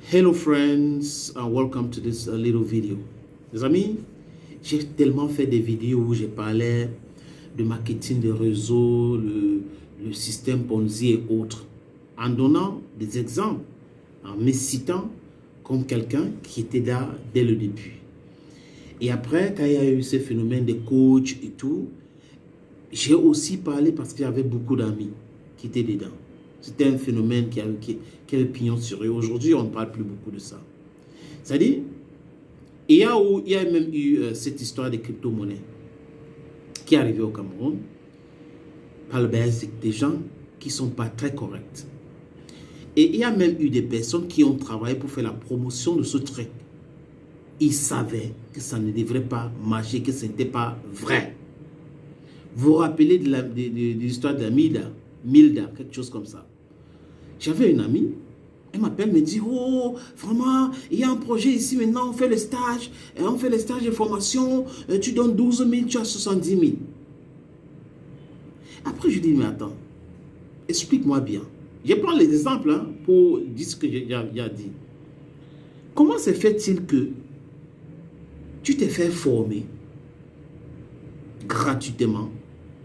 Hello friends, and welcome to this little video. Les amis, j'ai tellement fait des vidéos où j'ai parlé de marketing de réseau, le système Ponzi et autres, en donnant des exemples, en me citant comme quelqu'un qui était là dès le début. Et après, quand il y a eu ce phénomène de coach et tout, j'ai aussi parlé parce qu'il y avait beaucoup d'amis qui étaient dedans. C'était un phénomène qui avait pignon sur eux. Aujourd'hui, on ne parle plus beaucoup de ça. C'est-à-dire, il y a même eu cette histoire de crypto-monnaie qui est arrivée au Cameroun par le biais des gens qui ne sont pas très corrects. Et il y a même eu des personnes qui ont travaillé pour faire la promotion de ce truc. Ils savaient que ça ne devrait pas marcher, que ce n'était pas vrai. Vous vous rappelez de l'histoire de Milda, quelque chose comme ça. J'avais une amie, elle m'appelle, me dit, oh, vraiment, il y a un projet ici maintenant, on fait les stages de formation, tu donnes 12 000, tu as 70 000. Après, je dis, mais attends, explique-moi bien. Je prends les exemples pour dire ce que j'ai dit. Comment se fait-il que tu t'es fait former gratuitement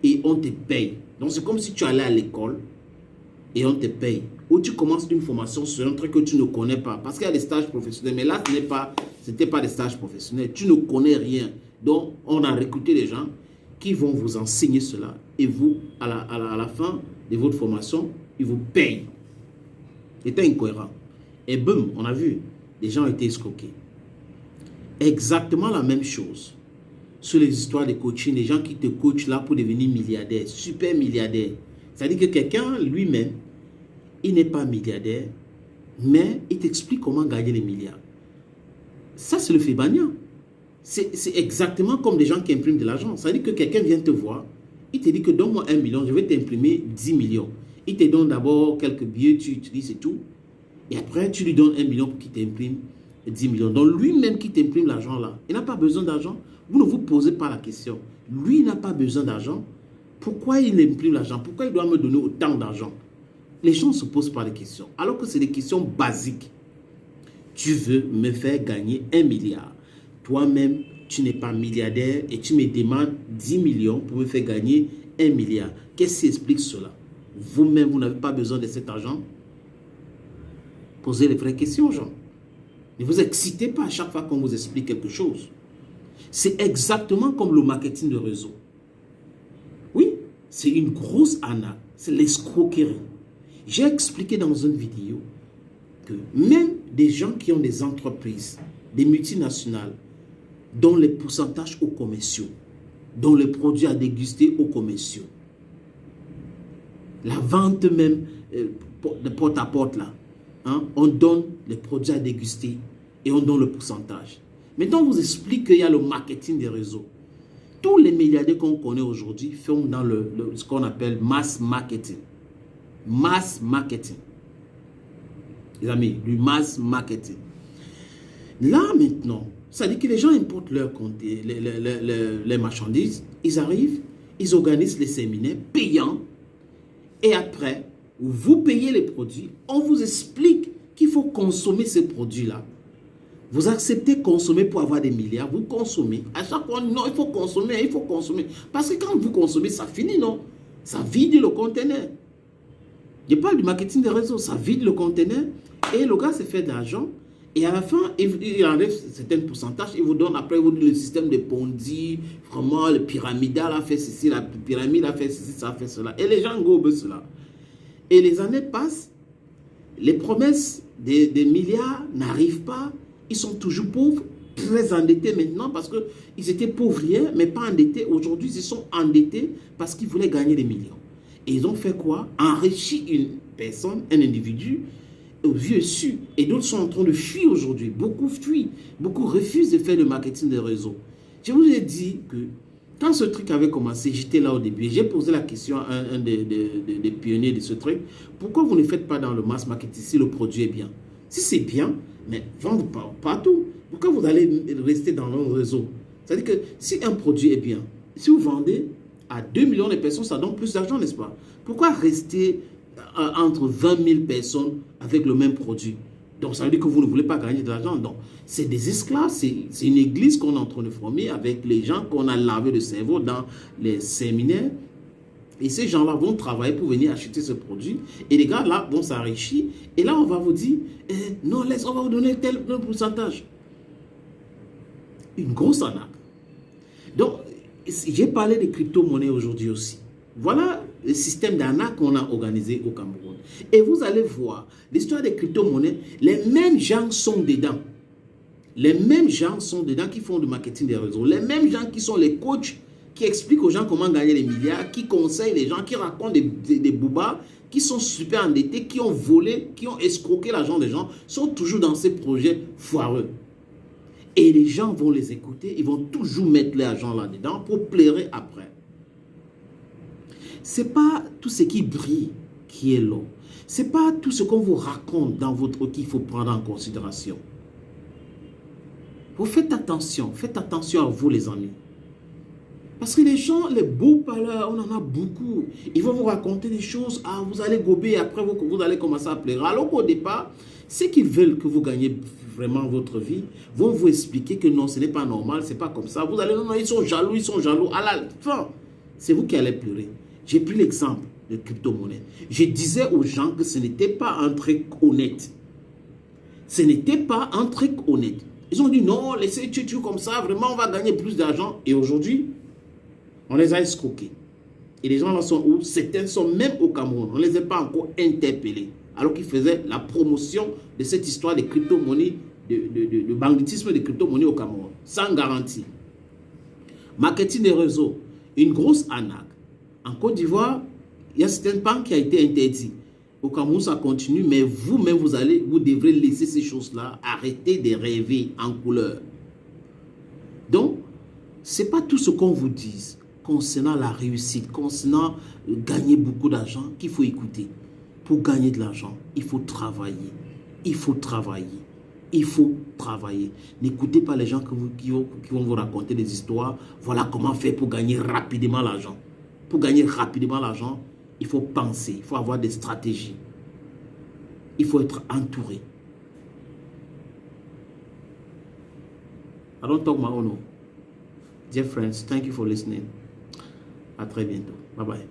et on te paye? Donc, c'est comme si tu allais à l'école et on te paye. Ou tu commences une formation sur un truc que tu ne connais pas. Parce qu'il y a des stages professionnels. Mais là, ce n'était pas des stages professionnels. Tu ne connais rien. Donc, on a recruté des gens qui vont vous enseigner cela. Et vous, à la fin de votre formation, ils vous payent. C'était incohérent. Et boum, on a vu, les gens ont été escroqués. Exactement la même chose sur les histoires de coaching, les gens qui te coachent là pour devenir milliardaire, super milliardaire. C'est-à-dire que quelqu'un lui-même, il n'est pas milliardaire, mais il t'explique comment gagner les milliards. Ça, c'est le Fibania. C'est exactement comme des gens qui impriment de l'argent. C'est-à-dire que quelqu'un vient te voir, il te dit que donne-moi 1 million, je vais t'imprimer 10 millions. Il te donne d'abord quelques billets, tu utilises et tout. Et après, tu lui donnes 1 million pour qu'il t'imprime 10 millions. Donc lui-même qui t'imprime l'argent là, il n'a pas besoin d'argent. Vous ne vous posez pas la question. Lui, il n'a pas besoin d'argent. Pourquoi il imprime l'argent? Pourquoi il doit me donner autant d'argent? Les gens ne se posent pas de questions. Alors que c'est des questions basiques. Tu veux me faire gagner 1 milliard. Toi-même, tu n'es pas milliardaire et tu me demandes 10 millions pour me faire gagner 1 milliard. Qu'est-ce qui explique cela? Vous-même, vous n'avez pas besoin de cet argent? Posez les vraies questions aux gens. Ne vous excitez pas à chaque fois qu'on vous explique quelque chose. C'est exactement comme le marketing de réseau. Oui, c'est une grosse arnaque. C'est l'escroquerie. J'ai expliqué dans une vidéo que même des gens qui ont des entreprises, des multinationales, dont les pourcentages aux commerciaux, dont les produits à déguster aux commerciaux, la vente même de porte à porte là, on donne les produits à déguster et on donne le pourcentage. Maintenant, on vous explique qu'il y a le marketing des réseaux. Tous les milliardaires qu'on connaît aujourd'hui font dans ce qu'on appelle mass marketing. Mass marketing. Les amis, du mass marketing. Là, maintenant, ça dit que les gens importent les marchandises, ils arrivent, ils organisent les séminaires payants et après, vous payez les produits, on vous explique qu'il faut consommer ces produits-là. Vous acceptez de consommer pour avoir des milliards, vous consommez. À chaque fois, non, il faut consommer, il faut consommer. Parce que quand vous consommez, ça finit, non? Ça vide le conteneur. Je parle du marketing des réseaux, ça vide le conteneur et le gars se fait de l'argent. Et à la fin, il enlève certains pourcentages, il vous donne après le système de Ponzi, vraiment le pyramidal a fait ceci, la pyramide a fait ceci, ça a fait cela. Et les gens gobent cela. Et les années passent, les promesses des milliards n'arrivent pas. Ils sont toujours pauvres, très endettés maintenant parce qu'ils étaient pauvres hier, mais pas endettés. Aujourd'hui, ils sont endettés parce qu'ils voulaient gagner des millions. Et ils ont fait quoi? Enrichir une personne, un individu, aux yeux su. Et d'autres sont en train de fuir aujourd'hui. Beaucoup fuient. Beaucoup refusent de faire le marketing des réseaux. Je vous ai dit que quand ce truc avait commencé, j'étais là au début. J'ai posé la question à un des pionniers de ce truc. Pourquoi vous ne faites pas dans le mass marketing si le produit est bien? Si c'est bien, mais vendre partout. Pourquoi vous allez rester dans le réseau? C'est-à-dire que si un produit est bien, si vous vendez à 2 millions de personnes, ça donne plus d'argent, n'est-ce pas? Pourquoi rester entre 20 000 personnes avec le même produit? Donc, ça veut dire que vous ne voulez pas gagner de l'argent. Donc, c'est des esclaves, c'est une église qu'on est en train de former avec les gens qu'on a lavé le cerveau dans les séminaires. Et ces gens-là vont travailler pour venir acheter ce produit. Et les gars là vont s'enrichir. Et là, on va vous dire, non, on va vous donner tel pourcentage. Une grosse arnaque. Donc, j'ai parlé des crypto-monnaies aujourd'hui aussi. Voilà le système d'arnaque qu'on a organisé au Cameroun. Et vous allez voir, l'histoire des crypto-monnaies, les mêmes gens sont dedans. Les mêmes gens sont dedans qui font du marketing des réseaux. Les mêmes gens qui sont les coachs, qui expliquent aux gens comment gagner des milliards, qui conseillent les gens, qui racontent des boubas, qui sont super endettés, qui ont volé, qui ont escroqué l'argent des gens, sont toujours dans ces projets foireux. Et les gens vont les écouter, ils vont toujours mettre l'argent là-dedans pour pleurer après. Ce n'est pas tout ce qui brille qui est l'eau. Ce n'est pas tout ce qu'on vous raconte dans votre qu'il faut prendre en considération. Vous faites attention à vous les amis. Parce que les gens, les beaux parleurs, on en a beaucoup. Ils vont vous raconter des choses, ah, vous allez gober, après vous allez commencer à pleurer. Alors qu'au départ, ceux qui veulent que vous gagnez vraiment votre vie, vont vous expliquer que non, ce n'est pas normal, c'est pas comme ça. Vous allez, non, ils sont jaloux. À la fin, c'est vous qui allez pleurer. J'ai pris l'exemple de crypto-monnaie. Je disais aux gens que ce n'était pas un truc honnête. Ce n'était pas un truc honnête. Ils ont dit non, laissez tuer comme ça, vraiment on va gagner plus d'argent. Et aujourd'hui, on les a escroqués. Et les gens là sont où? Certains sont même au Cameroun. On ne les a pas encore interpellés. Alors qu'ils faisaient la promotion de cette histoire de crypto-monnaie, de banditisme de crypto-monnaie au Cameroun. Sans garantie. Marketing des réseaux. Une grosse arnaque. En Côte d'Ivoire, il y a certaines banques qui a été interdit. Au Cameroun, ça continue, mais vous-même, vous devrez laisser ces choses-là, arrêter de rêver en couleur. Donc, ce n'est pas tout ce qu'on vous dit concernant la réussite, concernant gagner beaucoup d'argent qu'il faut écouter. Pour gagner de l'argent, il faut travailler. Il faut travailler. Il faut travailler. N'écoutez pas les gens qui vont vous raconter des histoires. Voilà comment faire pour gagner rapidement l'argent. Pour gagner rapidement l'argent, il faut penser, il faut avoir des stratégies. Il faut être entouré. I don't talk my own. Dear friends, thank you for listening. À très bientôt. Bye bye.